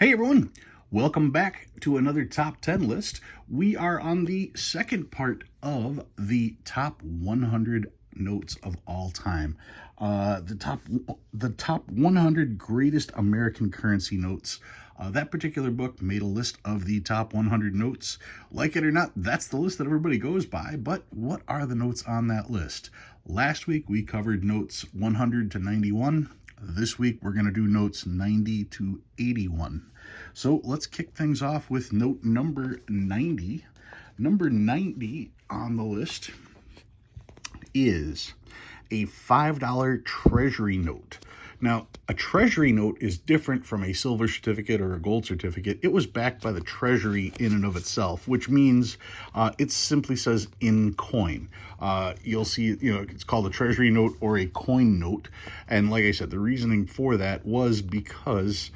Hey everyone, welcome back to another top 10 list. We are on the second part of the top 100 notes of all time. The top 100 greatest American currency notes. That particular book made a list of the top 100 notes. Like it or not, that's the list that everybody goes by. But what are the notes on that list? Last week we covered notes 100 to 91. This week we're going to do notes 90 to 81. So let's kick things off with note number 90. Number 90 on the list is a $5 treasury note. Now, a treasury note is different from a silver certificate or a gold certificate. It was backed by the treasury in and of itself, which means it simply says in coin. You'll see, it's called a treasury note or a coin note. And like I said, the reasoning for that was because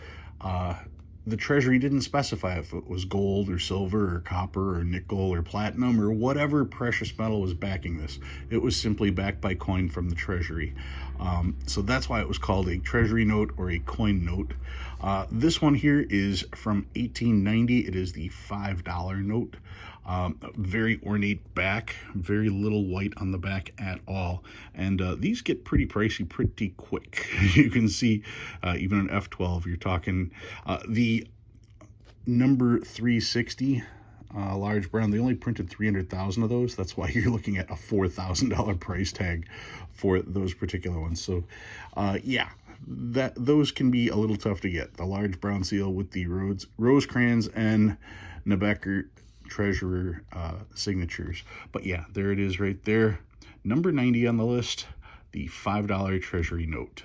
the treasury didn't specify if it was gold or silver or copper or nickel or platinum or whatever precious metal was backing this. It was simply backed by coin from the treasury. So that's why it was called a treasury note or a coin note. This one here is from 1890. It is the $5 note. Very ornate back, very little white on the back at all. And these get pretty pricey pretty quick. You can see even an F12, you're talking the number 360 large brown. They only printed 300,000 of those. That's why you're looking at a $4,000 price tag for those particular ones. So yeah, those can be a little tough to get. The large brown seal with the Rosecrans and Nebecker treasurer signatures. But yeah, there it is right there. Number 90 on the list, the $5 treasury note.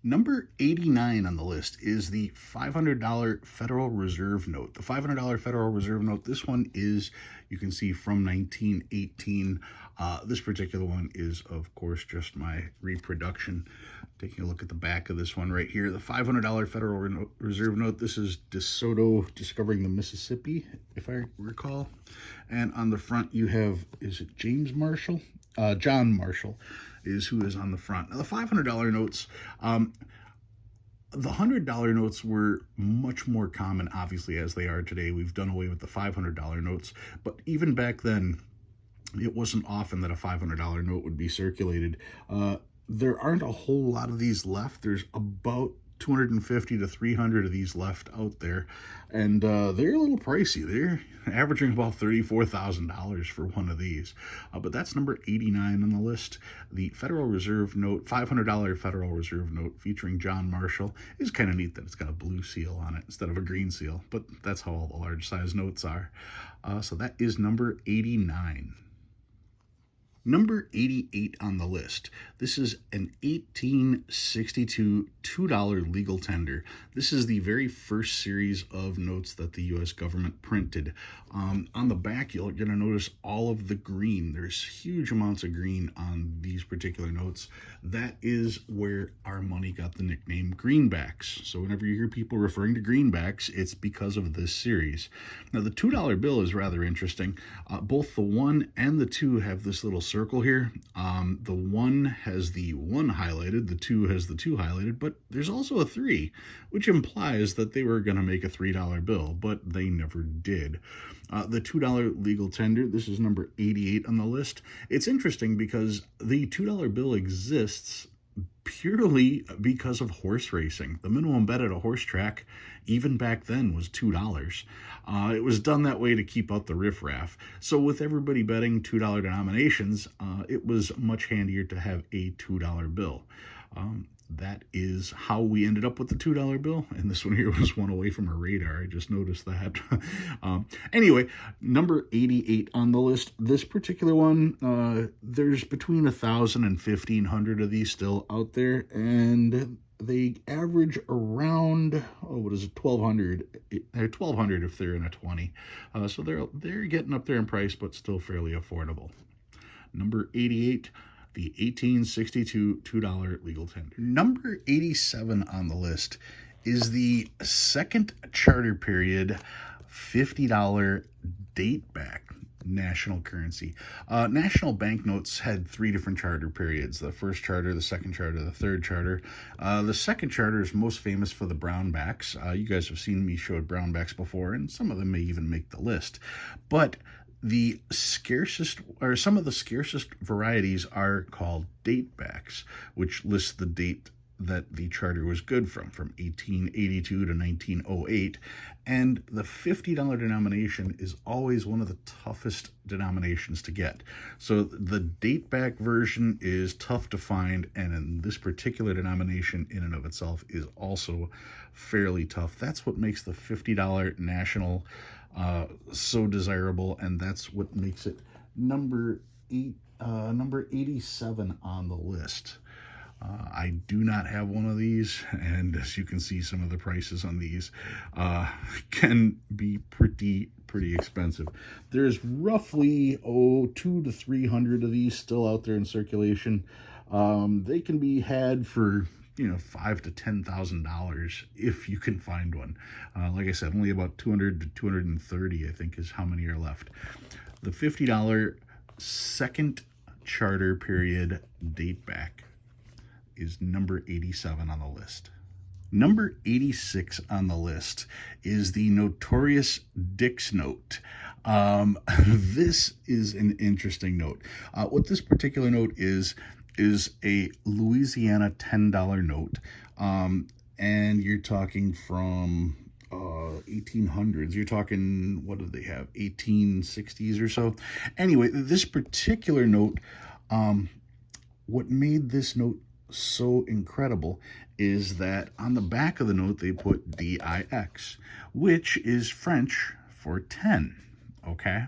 Number 89 on the list is the $500 Federal Reserve note. The $500 Federal Reserve note, this one is, you can see, from 1918. This particular one is, of course, just my reproduction. Taking a look at the back of this one right here, the $500 Federal Reserve note. This is DeSoto discovering the Mississippi, if I recall. And on the front you have, is it James Marshall? John Marshall is who is on the front. Now the $500 notes, the $100 notes were much more common, obviously, as they are today. We've done away with the $500 notes, but even back then, it wasn't often that a $500 note would be circulated. There aren't a whole lot of these left. There's about 250 to 300 of these left out there, and they're a little pricey. They're averaging about $34,000 for one of these. But that's number 89 on the list. The Federal Reserve note, $500 Federal Reserve note featuring John Marshall, is kind of neat that it's got a blue seal on it instead of a green seal, but that's how all the large size notes are. So that is number 89. Number 88 on the list. This is an 1862 $2 legal tender. This is the very first series of notes that the U.S. government printed. On the back, you're going to notice all of the green. There's huge amounts of green on these particular notes. That is where our money got the nickname greenbacks. So whenever you hear people referring to greenbacks, it's because of this series. Now, the $2 bill is rather interesting. Both the 1 and the 2 have this little circle here. The 1 has the 1 highlighted, the 2 has the 2 highlighted, but there's also a 3, which implies that they were going to make a $3 bill, but they never did. The $2 legal tender, this is number 88 on the list. It's interesting because the $2 bill exists purely because of horse racing. The minimum bet at a horse track, even back then, was $2. It was done that way to keep out the riffraff. So with everybody betting $2 denominations, it was much handier to have a $2 bill. That is how we ended up with the $2 bill, and this one here was one away from our radar. I just noticed that. Anyway, number 88 on the list. This particular one, there's between 1,000 and 1,500 of these still out there, and they average around, 1,200. They're 1,200 if they're in a 20. So they're getting up there in price, but still fairly affordable. Number 88. The 1862 $2 legal tender. Number 87 on the list is the second charter period $50 date back national currency. National banknotes had three different charter periods: the first charter, the second charter, the third charter. The second charter is most famous for the brownbacks. You guys have seen me show brownbacks before, and some of them may even make the list. But the scarcest, or some of the scarcest varieties, are called datebacks, which lists the date that the charter was good from 1882 to 1908. And the $50 denomination is always one of the toughest denominations to get. So the date back version is tough to find, and in this particular denomination in and of itself is also fairly tough. That's what makes the $50 national so desirable, and that's what makes it number 87 on the list. I do not have one of these, and as you can see, some of the prices on these can be pretty expensive. There's roughly 200 to 300 of these still out there in circulation. They can be had for $5,000 to $10,000 if you can find one. Like I said, only about 200 to 230, I think, is how many are left. The $50 second charter period date back is number 87 on the list. Number 86 on the list is the notorious Dix note. This is an interesting note. What this particular note is a Louisiana $10 note. And you're talking from 1800s. You're talking, what did they have, 1860s or so? Anyway, this particular note, what made this note so incredible is that on the back of the note they put DIX, which is French for 10. Okay,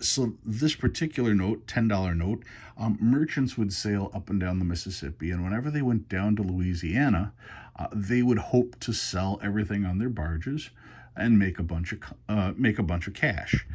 so this particular note, $10 note, merchants would sail up and down the Mississippi, and whenever they went down to Louisiana, they would hope to sell everything on their barges and make a bunch of cash.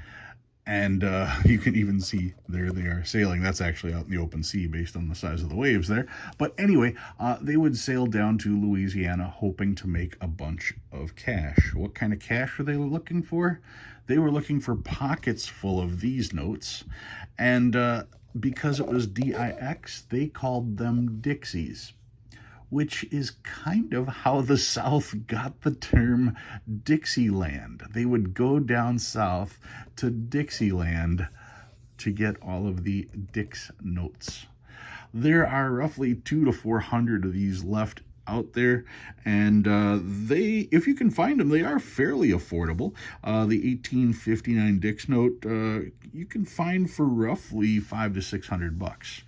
And you can even see there they are sailing. That's actually out in the open sea based on the size of the waves there. But anyway, they would sail down to Louisiana hoping to make a bunch of cash. What kind of cash were they looking for? They were looking for pockets full of these notes. And because it was DIX, they called them Dixies, which is kind of how the South got the term Dixieland. They would go down south to Dixieland to get all of the Dix notes. There are roughly 200 to 400 of these left out there, and if you can find them, they are fairly affordable. The 1859 Dix note you can find for roughly $500 to $600.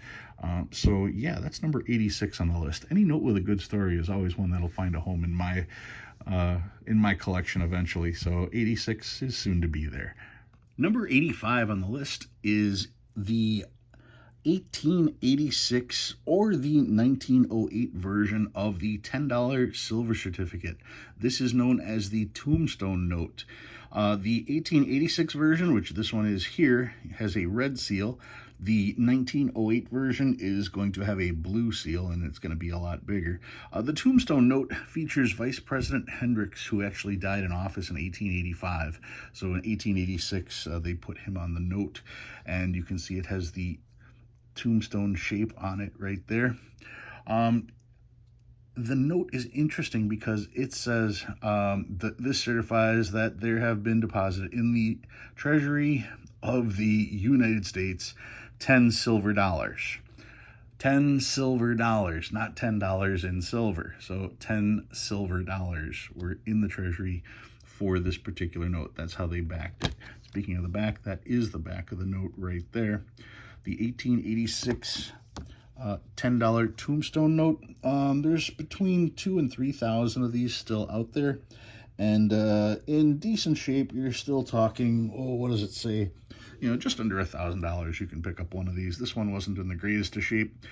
So yeah, that's number 86 on the list. Any note with a good story is always one that'll find a home in my collection eventually. So 86 is soon to be there. Number 85 on the list is the 1886 or the 1908 version of the $10 silver certificate. This is known as the Tombstone note. The 1886 version, which this one is here, has a red seal. The 1908 version is going to have a blue seal, and it's going to be a lot bigger. The Tombstone note features Vice President Hendricks, who actually died in office in 1885. So in 1886, they put him on the note, and you can see it has the tombstone shape on it right there. The note is interesting because it says that this certifies that there have been deposited in the Treasury of the United States 10 silver dollars. 10 silver dollars, not $10 in silver. So 10 silver dollars were in the Treasury for this particular note. That's how they backed it. Speaking of the back, that is the back of the note right there. The 1886 $10 Tombstone note. There's between 2,000 and 3,000 of these still out there. And in decent shape, you're still talking, what does it say? Just under $1,000 you can pick up one of these. This one wasn't in the greatest of shape,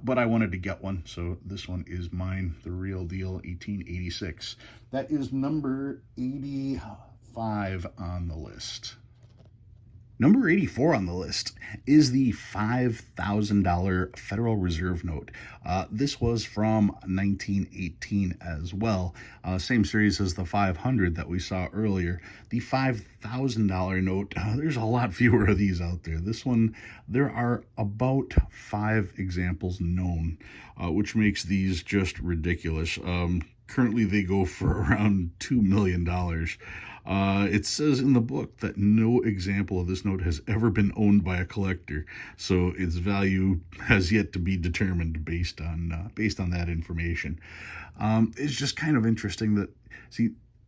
but I wanted to get one, so this one is mine, the real deal, 1886. That is number 85 on the list. Number 84 on the list is the $5,000 Federal Reserve note. This was from 1918 as well. Same series as the 500 that we saw earlier. The $5,000 note, there's a lot fewer of these out there. This one, there are about 5 examples known, which makes these just ridiculous. Currently, they go for around $2 million. It says in the book that no example of this note has ever been owned by a collector, so its value has yet to be determined based on that information. It's just kind of interesting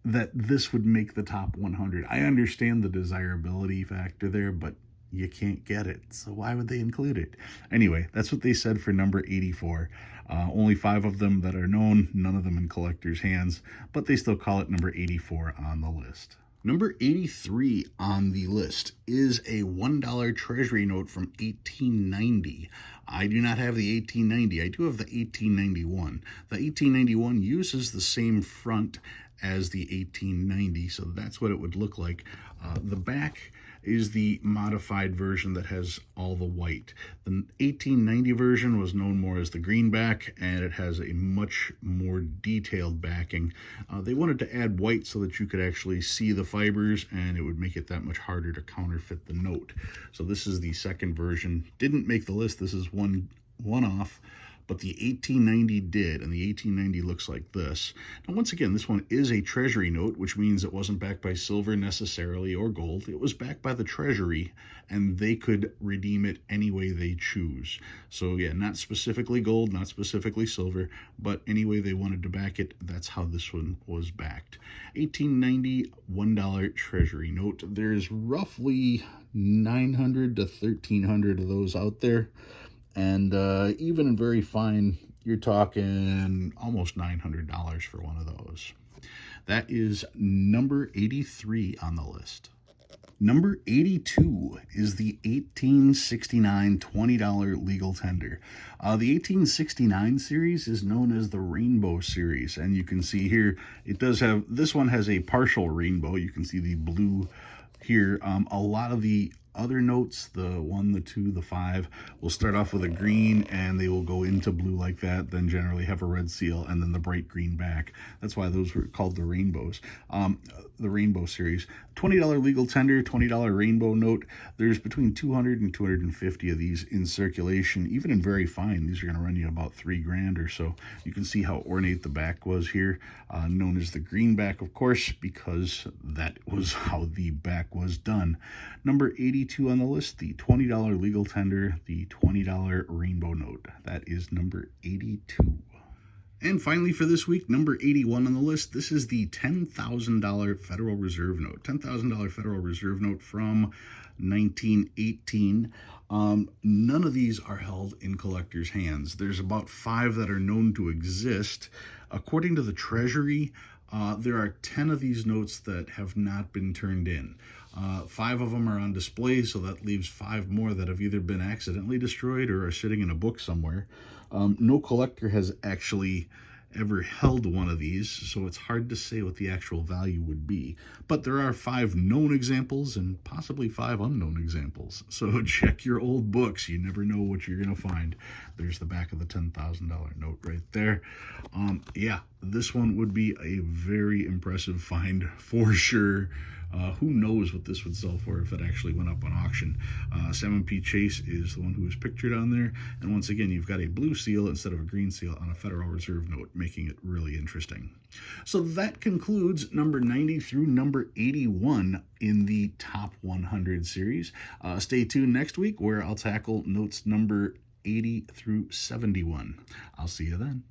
that this would make the top 100. I understand the desirability factor there, but you can't get it, so why would they include it? Anyway, that's what they said for number 84. Only 5 of them that are known, none of them in collectors' hands, but they still call it number 84 on the list. Number 83 on the list is a $1 treasury note from 1890. I do not have the 1890. I do have the 1891. The 1891 uses the same front as the 1890, so that's what it would look like. The back is the modified version that has all the white. The 1890 version was known more as the greenback, and it has a much more detailed backing. They wanted to add white so that you could actually see the fibers, and it would make it that much harder to counterfeit the note. So this is the second version. Didn't make the list. This is one off. But the 1890 did, and the 1890 looks like this. Now, once again, this one is a treasury note, which means it wasn't backed by silver necessarily or gold. It was backed by the treasury, and they could redeem it any way they choose. So yeah, not specifically gold, not specifically silver, but any way they wanted to back it, that's how this one was backed. 1890 $1 treasury note. There's roughly 900 to 1,300 of those out there. And even in very fine, you're talking almost $900 for one of those. That is number 83 on the list. Number 82 is the 1869 $20 legal tender. The 1869 series is known as the Rainbow series, and you can see here, it does have, this one has a partial rainbow. You can see the blue here. A lot of the other notes, the 1, the 2, the 5, will start off with a green and they will go into blue like that, then generally have a red seal and then the bright green back. That's why those were called the rainbows. The Rainbow series. $20 legal tender, $20 rainbow note. There's between 200 and 250 of these in circulation. Even in very fine, these are going to run you about $3,000 or so. You can see how ornate the back was here, known as the greenback, of course, because that was how the back was done. Number 82 on the list, the $20 legal tender, the $20 rainbow note. That is number 82. And finally for this week, number 81 on the list, this is the $10,000 Federal Reserve note. $10,000 Federal Reserve note from 1918. None of these are held in collectors' hands. There's about 5 that are known to exist. According to the Treasury, there are 10 of these notes that have not been turned in. 5 of them are on display, so that leaves 5 more that have either been accidentally destroyed or are sitting in a book somewhere. No collector has actually ever held one of these, so it's hard to say what the actual value would be. But there are 5 known examples and possibly 5 unknown examples. So check your old books. You never know what you're going to find. There's the back of the $10,000 note right there. Yeah, this one would be a very impressive find for sure. Who knows what this would sell for if it actually went up on auction. Salmon P. Chase is the one who is pictured on there. And once again, you've got a blue seal instead of a green seal on a Federal Reserve note, making it really interesting. So that concludes number 90 through number 81 in the Top 100 series. Stay tuned next week where I'll tackle notes number 80 through 71. I'll see you then.